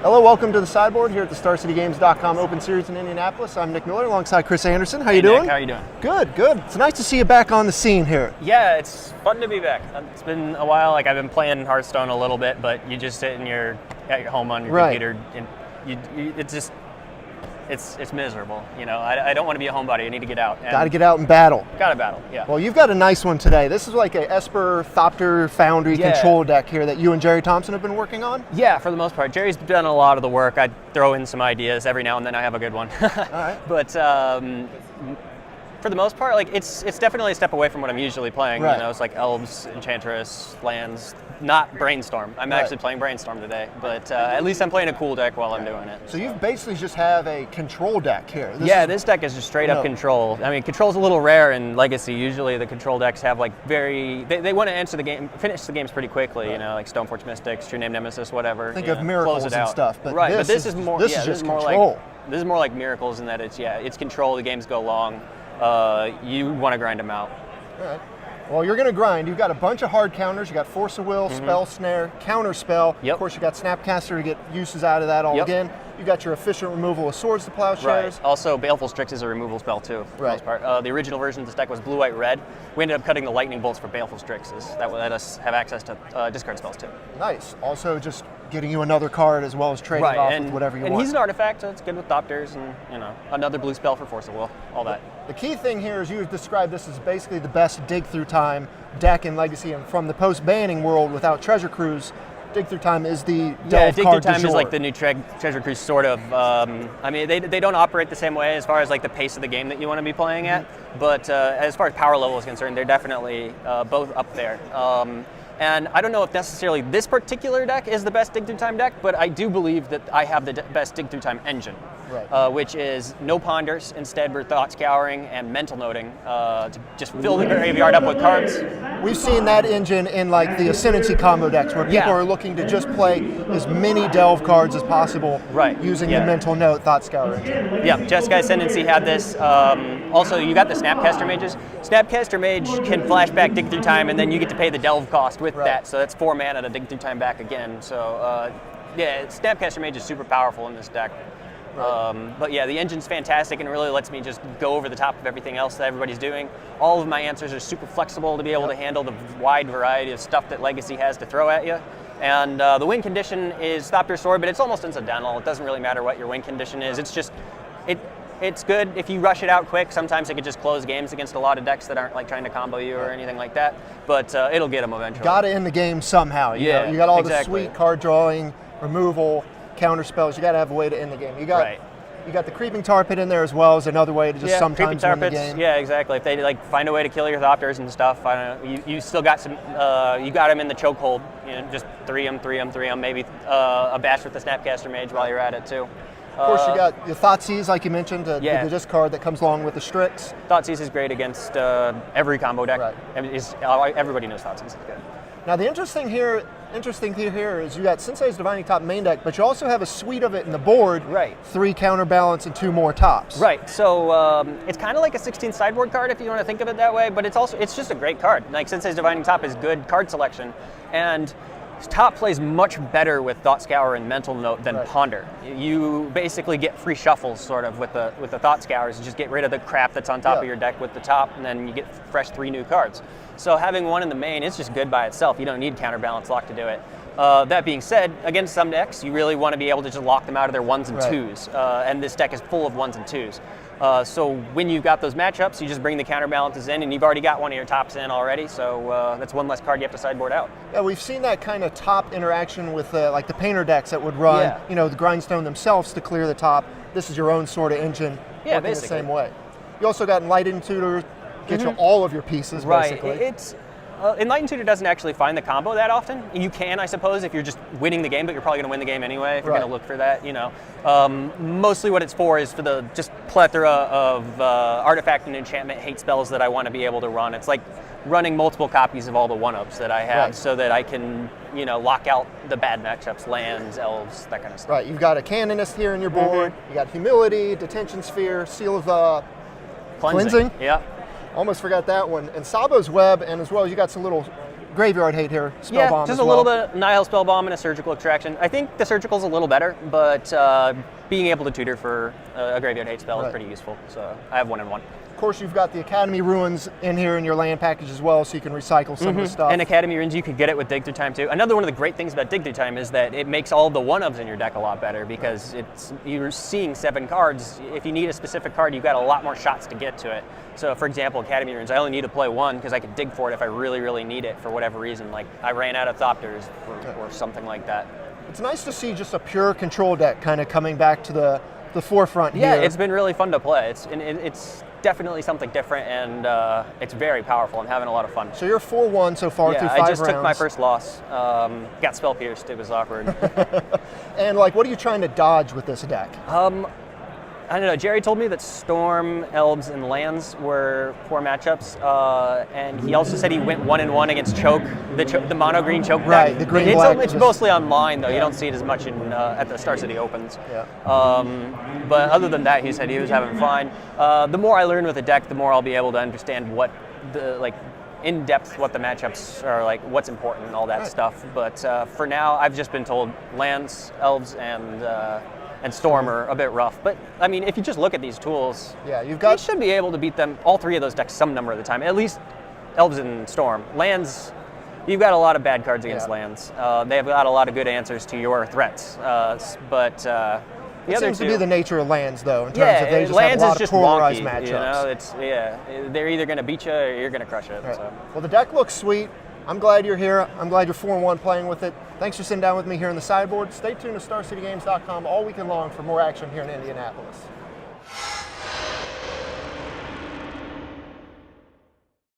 Hello, welcome to the Sideboard here at the StarCityGames.com Open Series in Indianapolis. I'm Nick Miller alongside Chris Andersen. How you doing? Nick, how you doing? Good, good. It's nice to see you back on the scene here. Yeah, it's fun to be back. It's been a while. Like, I've been playing Hearthstone a little bit, but you just sit at your home on your computer, and it's miserable. You know, I don't want to be a homebody. I need to get out. Got to get out and battle. Got to battle. Yeah. Well, you've got a nice one today. This is like a Esper Thopter Foundry control deck here that you and Jerry Thompson have been working on. Yeah, for the most part. Jerry's done a lot of the work. I throw in some ideas every now and then. I have a good one. All right. But for the most part, like it's definitely a step away from what I'm usually playing. Right. You know, it's like Elves, Enchantress, lands. Not Brainstorm. I'm actually playing Brainstorm today, but at least I'm playing a cool deck while I'm doing it. So you basically just have a control deck here. This deck is just straight up control. I mean, control's a little rare in Legacy. Usually the control decks have like they want to answer the game, finish the games pretty quickly. You know, like Stoneforge Mystics, True Name Nemesis, whatever. Think of miracles and stuff, but this is more. This is just control. This is more like miracles in that it's control. The games go long. You want to grind them out. All right. Well, you're going to grind. You've got a bunch of hard counters. You got Force of Will, Spell Snare, Counter Spell. Yep. Of course, you got Snapcaster to get uses out of that again. You got your efficient removal of Swords to Plowshares. Right. Also, Baleful Strix is a removal spell too, for the most part. The original version of this deck was blue, white, red. We ended up cutting the lightning bolts for Baleful Strixes. That would let us have access to discard spells too. Nice. Also, just getting you another card as well as trading off with whatever you want. And he's an artifact, so it's good with Thopters and another blue spell for Force of Will, all that. The key thing here is you described this as basically the best dig through time deck in Legacy, and from the post-banning world without Treasure Cruise, Dig Through Time is the delve Dig card Through Time du jour. is like the new Treasure Cruise, sort of. I mean, they don't operate the same way as far as like the pace of the game that you want to be playing at, but as far as power level is concerned, they're definitely both up there. And I don't know if necessarily this particular deck is the best Dig Through Time deck, but I do believe that I have the best Dig Through Time engine, which is no ponders. Instead, we're thought scouring and mental noting to just fill the graveyard up with cards. We've seen that engine in like the Ascendancy combo decks where people are looking to just play as many delve cards as possible using the mental note thought scour engine. Yeah, Jeskai Ascendancy had this. Also, you got the Snapcaster Mages. Snapcaster Mage can flashback Dig Through Time, and then you get to pay the delve cost with that. So that's 4 mana to Dig Through Time back again. So Snapcaster Mage is super powerful in this deck. But yeah, the engine's fantastic and really lets me just go over the top of everything else that everybody's doing. All of my answers are super flexible to be able to handle the wide variety of stuff that Legacy has to throw at you. And the win condition is Thopter Sword, but it's almost incidental. It doesn't really matter what your win condition is. It's just, it's good if you rush it out quick. Sometimes it could just close games against a lot of decks that aren't like trying to combo you or anything like that. But it'll get them eventually. Got to end the game somehow. You know? You got all the sweet card drawing, removal, counter spells. You got to have a way to end the game. You got the Creeping Tar Pit in there as well as another way to just sometimes win the game. Yeah, exactly. If they like find a way to kill your Thopters and stuff, I don't know, you still got some. You got them in the chokehold. You know, just 3-'em. Maybe a bash with the Snapcaster Mage while you're at it too. Of course, you got the Thoughtseize, like you mentioned, the discard that comes along with the Strix. Thoughtseize is great against every combo deck. I mean, everybody knows Thoughtseize is good. Now the interesting thing here is you got Sensei's Divining Top main deck, but you also have a suite of it in the board. 3 counterbalance and 2 more tops. So it's kind of like a 16 sideboard card if you want to think of it that way, but it's just a great card. Like Sensei's Divining Top is good card selection, and Top plays much better with Thought Scour and Mental Note than Ponder. You basically get free shuffles sort of with the Thought Scours. You just get rid of the crap that's on top of your deck with the top, and then you get fresh 3 new cards. So having one in the main is just good by itself. You don't need Counterbalance Lock to do it. That being said, against some decks, you really want to be able to just lock them out of their 1s and 2s, and this deck is full of 1s and 2s. So when you've got those matchups, you just bring the counterbalances in, and you've already got one of your tops in already, so that's one less card you have to sideboard out. Yeah, we've seen that kind of top interaction with like the painter decks that would run, the grindstone themselves to clear the top. This is your own sort of engine working the same way. You also got Enlightened Tutor, get you all of your pieces, basically. Enlightened Tutor doesn't actually find the combo that often. You can, I suppose, if you're just winning the game, but you're probably going to win the game anyway if you're going to look for that. Mostly what it's for is for the just plethora of artifact and enchantment hate spells that I want to be able to run. It's like running multiple copies of all the 1-ups that I have so that I can, lock out the bad matchups, lands, elves, that kind of stuff. You've got a Canonist here in your board. You got Humility, Detention Sphere, Seal of Cleansing. Yeah. Almost forgot that one. And Sabo's Web, and as well as you got some little graveyard hate here. Yeah, Spellbomb just as a little well. bit Nihil Spellbomb and a Surgical Extraction. I think the Surgical's a little better, but being able to tutor for a graveyard hate spell is pretty useful. So I have 1 and 1. Of course, you've got the Academy Ruins in here in your land package as well, so you can recycle some of the stuff. And Academy Ruins, you could get it with Dig Through Time too. Another one of the great things about Dig Through Time is that it makes all the 1-ofs in your deck a lot better because you're seeing 7 cards. If you need a specific card, you've got a lot more shots to get to it. So for example, Academy Ruins, I only need to play 1 because I could dig for it if I really, really need it for whatever reason. Like I ran out of Thopters or something like that. It's nice to see just a pure control deck kind of coming back to the forefront here. Yeah, it's been really fun to play. It's definitely something different, and it's very powerful. I'm having a lot of fun. So you're 4-1 so far through 5 rounds. I just took my first loss. Got spell pierced. It was awkward. And like, what are you trying to dodge with this deck? I don't know. Jerry told me that Storm, Elves, and Lands were 4 matchups, and he also said he went 1 and 1 against Choke, the mono green Choke deck. Right, the green black. It's mostly online though. You don't see it as much at the Star City Opens. Yeah. But other than that, he said he was having fun. The more I learn with the deck, the more I'll be able to understand what in depth what the matchups are like, what's important, and all that stuff. But for now, I've just been told Lands, Elves, and Storm are a bit rough. But I mean, if you just look at these tools, you should be able to beat them, all 3 of those decks, some number of the time. At least Elves and Storm. Lands, you've got a lot of bad cards against Lands. They've got a lot of good answers to your threats. But the it other seems two, to be the nature of Lands, though, in terms of they just Lands have a lot is of polarized wonky, matchups. You know, they're either going to beat you or you're going to crush it. Right. So. Well, the deck looks sweet. I'm glad you're here. I'm glad you're 4-1 playing with it. Thanks for sitting down with me here on the sideboard. Stay tuned to StarCityGames.com all weekend long for more action here in Indianapolis.